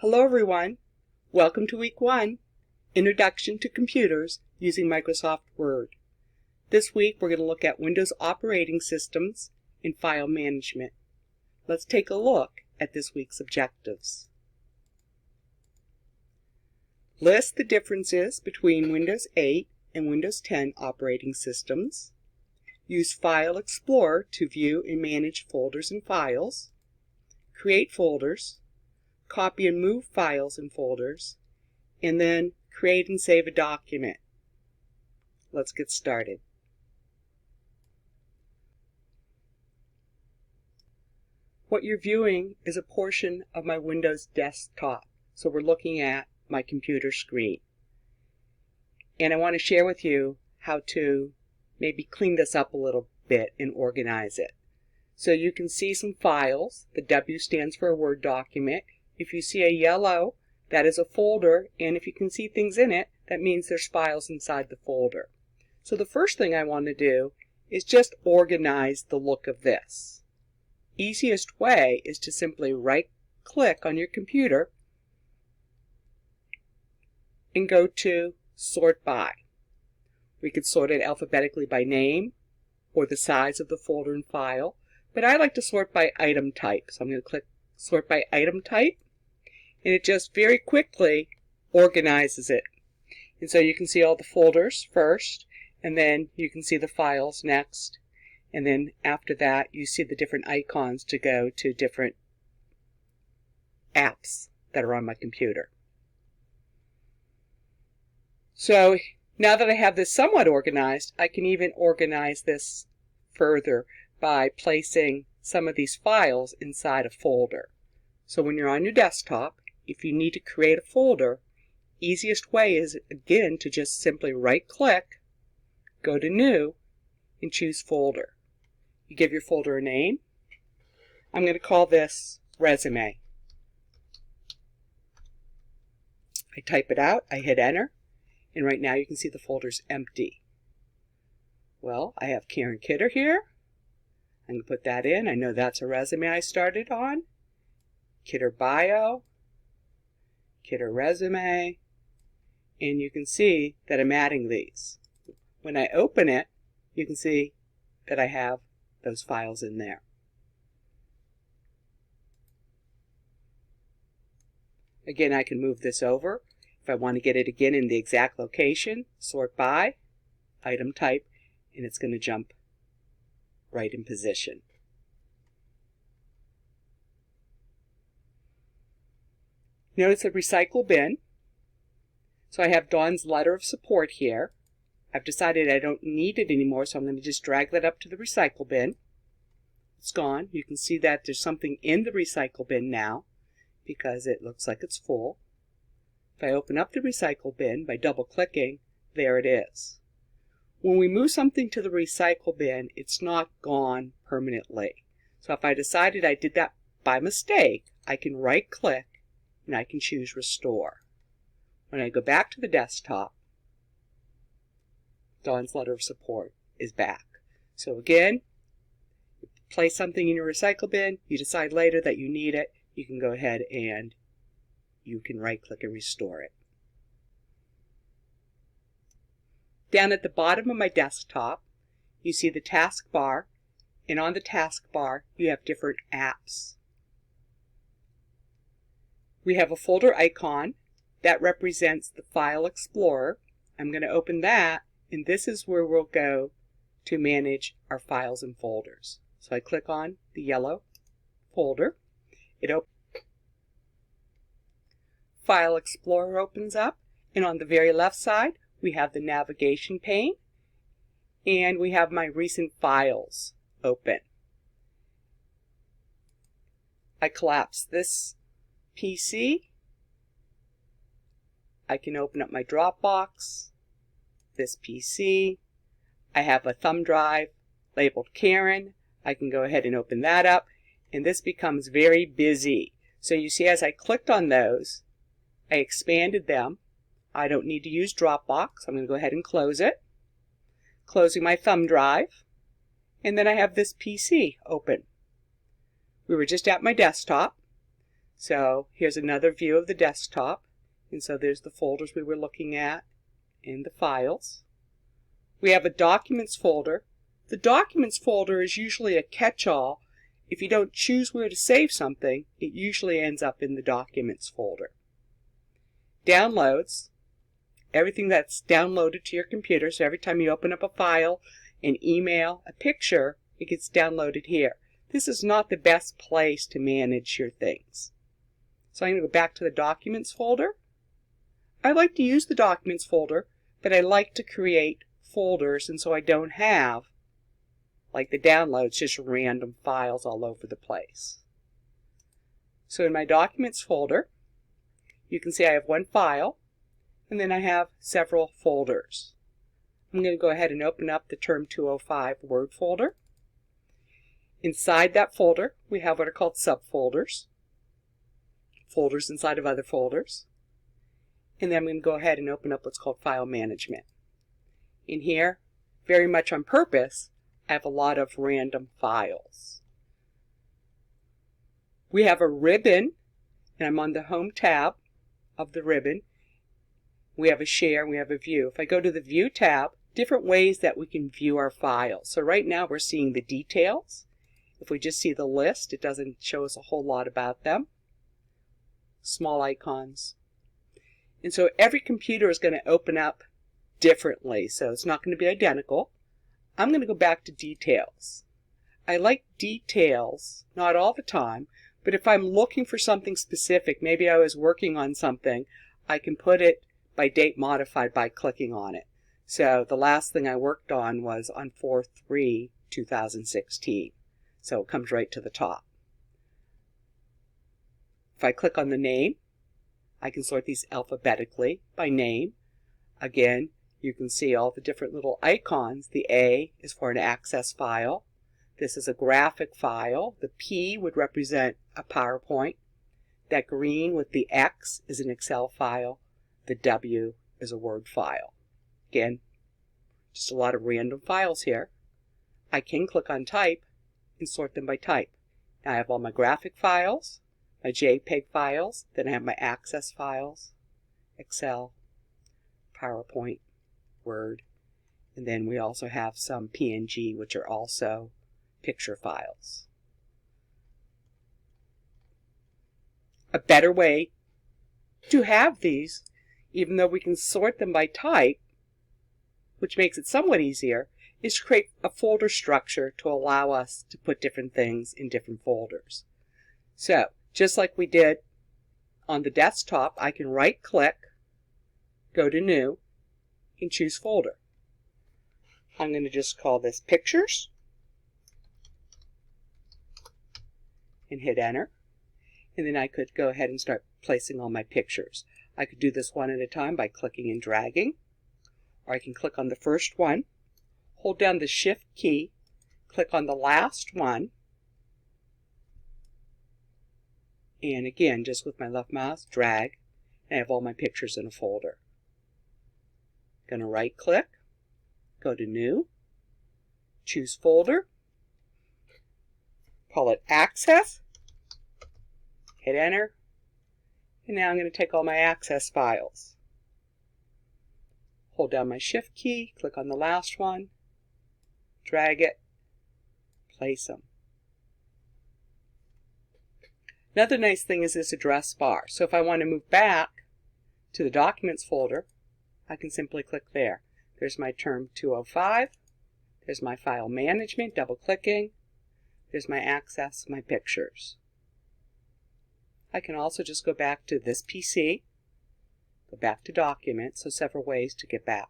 Hello everyone, welcome to week 1, Introduction to Computers using Microsoft Word. This week we're going to look at Windows operating systems and file management. Let's take a look at this week's objectives. List the differences between Windows 8 and Windows 10 operating systems. Use File Explorer to view and manage folders and files. Create folders. Copy and move files and folders, and then create and save a document. Let's get started. What you're viewing is a portion of my Windows desktop. So we're looking at my computer screen. And I want to share with you how to maybe clean this up a little bit and organize it. So you can see some files. The W stands for a Word document. If you see a yellow, that is a folder, and if you can see things in it, that means there's files inside the folder. So the first thing I want to do is just organize the look of this. Easiest way is to simply right-click on your computer and go to Sort By. We could sort it alphabetically by name or the size of the folder and file, but I like to sort by item type. So I'm going to click Sort by Item Type, and it just very quickly organizes it. And so you can see all the folders first, and then you can see the files next, and then after that you see the different icons to go to different apps that are on my computer. So now that I have this somewhat organized, I can even organize this further by placing some of these files inside a folder. So when you're on your desktop, if you need to create a folder, easiest way is again to just simply right-click, go to New, and choose Folder. You give your folder a name. I'm going to call this Resume. I type it out, I hit Enter, and right now you can see the folder's empty. Well, I have Karen Kidder here. I'm going to put that in. I know that's a resume I started on. Kidder Bio, Kidder Resume, and you can see that I'm adding these. When I open it, you can see that I have those files in there. Again, I can move this over. If I want to get it again in the exact location, Sort By, Item Type, and it's going to jump right in position. Notice the recycle bin. So I have Dawn's letter of support here. I've decided I don't need it anymore, so I'm going to just drag that up to the recycle bin. It's gone. You can see that there's something in the recycle bin now because it looks like it's full. If I open up the recycle bin by double-clicking, there it is. When we move something to the recycle bin, it's not gone permanently. So if I decided I did that by mistake, I can right-click and I can choose Restore. When I go back to the desktop, Dawn's letter of support is back. So again, you place something in your recycle bin, you decide later that you need it, you can go ahead and you can right-click and restore it. Down at the bottom of my desktop, you see the taskbar, and on the taskbar you have different apps. We have a folder icon that represents the File Explorer. I'm going to open that, and this is where we'll go to manage our files and folders. So I click on the yellow folder. File Explorer opens up, and on the very left side we have the navigation pane, and we have my recent files open. I collapse this PC. I can open up my Dropbox, this PC. I have a thumb drive labeled Karen. I can go ahead and open that up, and this becomes very busy. So you see, as I clicked on those, I expanded them. I don't need to use Dropbox. I'm going to go ahead and close it. Closing my thumb drive. And then I have this PC open. We were just at my desktop. So here's another view of the desktop. And so there's the folders we were looking at and the files. We have a Documents folder. The Documents folder is usually a catch-all. If you don't choose where to save something, it usually ends up in the Documents folder. Downloads, everything that's downloaded to your computer. So every time you open up a file, an email, a picture, it gets downloaded here. This is not the best place to manage your things. So I'm going to go back to the Documents folder. I like to use the Documents folder, but I like to create folders, and so I don't have, like the downloads, just random files all over the place. So in my Documents folder, you can see I have one file, and then I have several folders. I'm going to go ahead and open up the Term 205 Word folder. Inside that folder, we have what are called subfolders, folders inside of other folders. And then I'm going to go ahead and open up what's called File Management. In here, very much on purpose, I have a lot of random files. We have a ribbon, and I'm on the Home tab of the ribbon. We have a Share, and we have a View. If I go to the View tab, different ways that we can view our files. So right now we're seeing the details. If we just see the list, it doesn't show us a whole lot about them. Small icons. And so every computer is going to open up differently, so it's not going to be identical. I'm going to go back to Details. I like Details, not all the time, but if I'm looking for something specific, maybe I was working on something, I can put it by date modified by clicking on it. So the last thing I worked on was on 4/3/2016. So it comes right to the top. If I click on the name, I can sort these alphabetically by name. Again, you can see all the different little icons. The A is for an access file. This is a graphic file. The P would represent a PowerPoint. That green with the X is an Excel file. The W is a Word file. Again, just a lot of random files here. I can click on Type and sort them by type. Now I have all my graphic files, my JPEG files, then I have my Access files, Excel, PowerPoint, Word, and then we also have some PNG, which are also picture files. A better way to have these, even though we can sort them by type, which makes it somewhat easier, is to create a folder structure to allow us to put different things in different folders. So, just like we did on the desktop, I can right-click, go to New, and choose Folder. I'm going to just call this Pictures, and hit Enter. And then I could go ahead and start placing all my pictures. I could do this one at a time by clicking and dragging, or I can click on the first one, hold down the Shift key, click on the last one, and again, just with my left mouse, drag, and I have all my pictures in a folder. I'm going to right click, go to New, choose Folder, call it Access, hit Enter, and now I'm going to take all my Access files. Hold down my Shift key, click on the last one, drag it, place them. Another nice thing is this address bar. So if I want to move back to the Documents folder, I can simply click there. There's my Term 205. There's my File Management, double-clicking. There's my Access, my Pictures. I can also just go back to this PC, go back to Documents, so several ways to get back.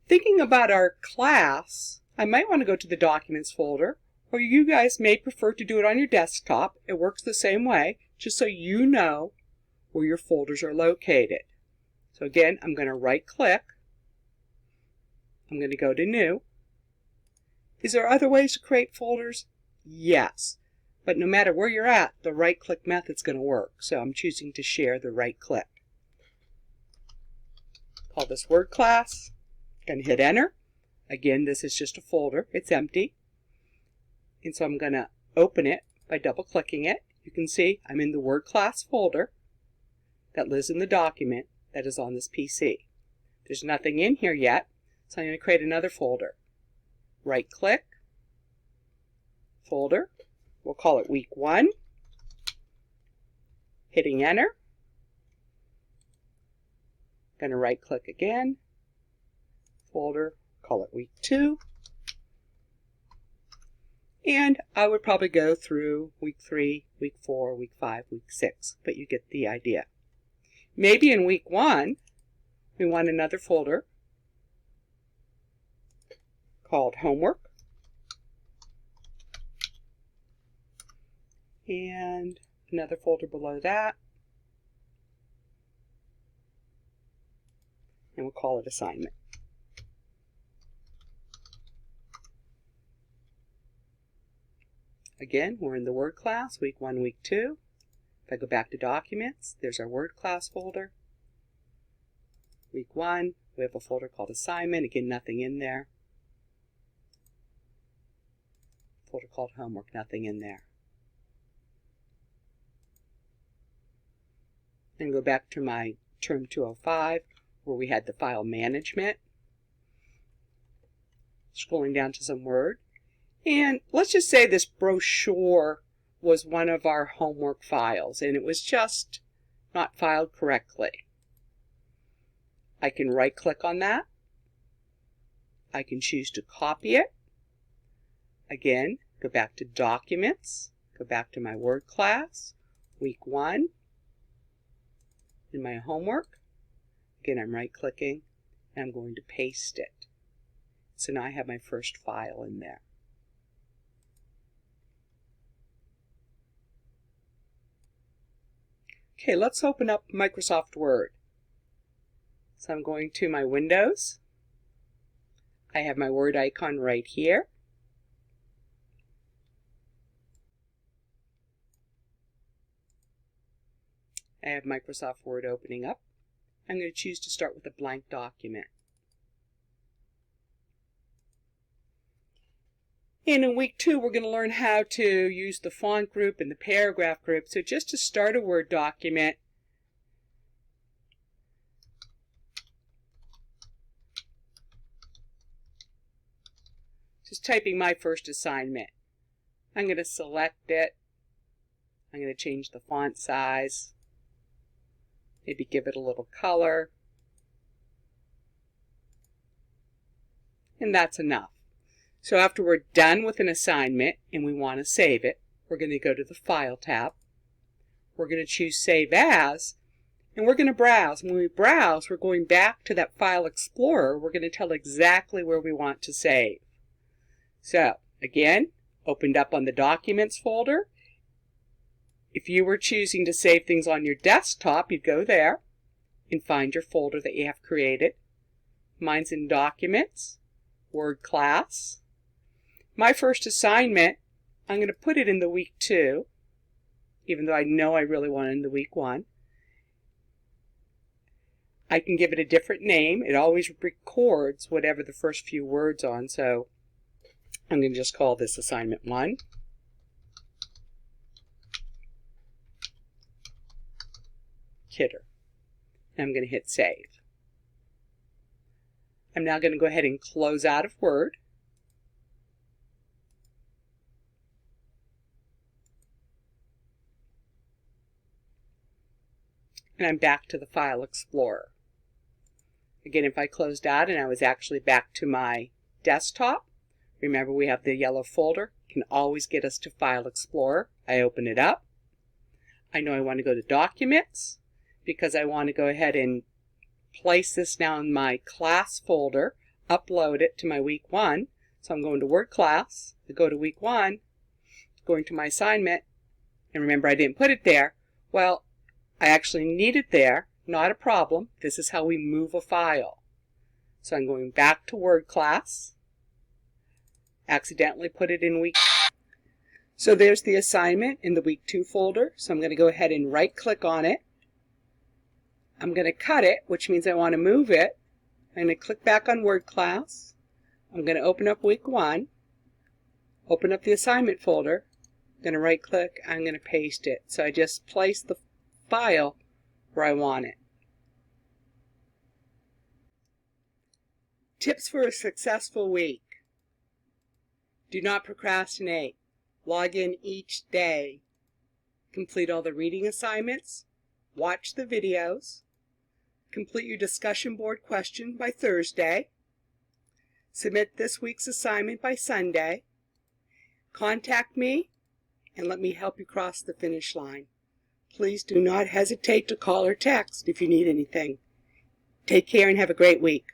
Thinking about our class, I might want to go to the Documents folder, or you guys may prefer to do it on your desktop. It works the same way, just so you know where your folders are located. So again, I'm going to right-click. I'm going to go to New. Is there other ways to create folders? Yes. But no matter where you're at, the right-click method's going to work. So I'm choosing to share the right-click. Call this Word class. Going to hit Enter. Again, this is just a folder. It's empty. And so I'm going to open it by double-clicking it. you can see I'm in the Word class folder that lives in the document that is on this PC. There's nothing in here yet, so I'm going to create another folder. Right click, folder, we'll call it week 1, hitting enter. Going to right click again, folder, call it week 2. And I would probably go through week 3, week 4, week 5, week 6, but you get the idea. Maybe in week 1, we want another folder called homework. And another folder below that. And we'll call it assignment. Again, we're in the Word class, week 1, week 2. If I go back to documents, there's our Word class folder. Week 1, we have a folder called assignment. Again, nothing in there. Folder called homework, nothing in there. And go back to my term 205 where we had the file management. Scrolling down to some Word. And let's just say this brochure was one of our homework files and it was just not filed correctly. I can right click on that. I can choose to copy it. Again, go back to documents, go back to my Word class, week 1, in my homework. Again, I'm right clicking and I'm going to paste it. So now I have my first file in there. Okay, let's open up Microsoft Word. So I'm going to my Windows. I have my Word icon right here. I have Microsoft Word opening up. I'm going to choose to start with a blank document. And in week 2, we're going to learn how to use the font group and the paragraph group. So just to start a Word document, just typing my first assignment. I'm going to select it. I'm going to change the font size. Maybe give it a little color. And that's enough. So after we're done with an assignment and we want to save it, we're going to go to the File tab. We're going to choose Save As, and we're going to browse. When we browse, we're going back to that File Explorer. We're going to tell exactly where we want to save. So, again, opened up on the Documents folder. If you were choosing to save things on your desktop, you'd go there and find your folder that you have created. Mine's in Documents, Word Class. My first assignment, I'm going to put it in the week 2, even though I know I really want it in the week 1. I can give it a different name. It always records whatever the first few words on, so I'm going to just call this assignment 1. Kidder. And I'm going to hit save. I'm now going to go ahead and close out of Word. And I'm back to the File Explorer. Again, if I closed out and I was actually back to my desktop, remember we have the yellow folder, can always get us to File Explorer. I open it up. I know I want to go to Documents because I want to go ahead and place this now in my class folder, upload it to my week 1. So I'm going to Word Class, I go to week 1, going to my assignment, and remember I didn't put it there. Well, I actually need it there, not a problem. This is how we move a file. So I'm going back to Word Class, accidentally put it in week. So there's the assignment in the week 2 folder. So I'm going to go ahead and right click on it. I'm going to cut it, which means I want to move it. I'm going to click back on Word Class. I'm going to open up week 1, open up the assignment folder, I'm going to right click, I'm going to paste it. So I just place the file where I want it. Tips for a successful week. Do not procrastinate. Log in each day. Complete all the reading assignments. Watch the videos. Complete your discussion board question by Thursday. Submit this week's assignment by Sunday. Contact me and let me help you cross the finish line. Please do not hesitate to call or text if you need anything. Take care and have a great week.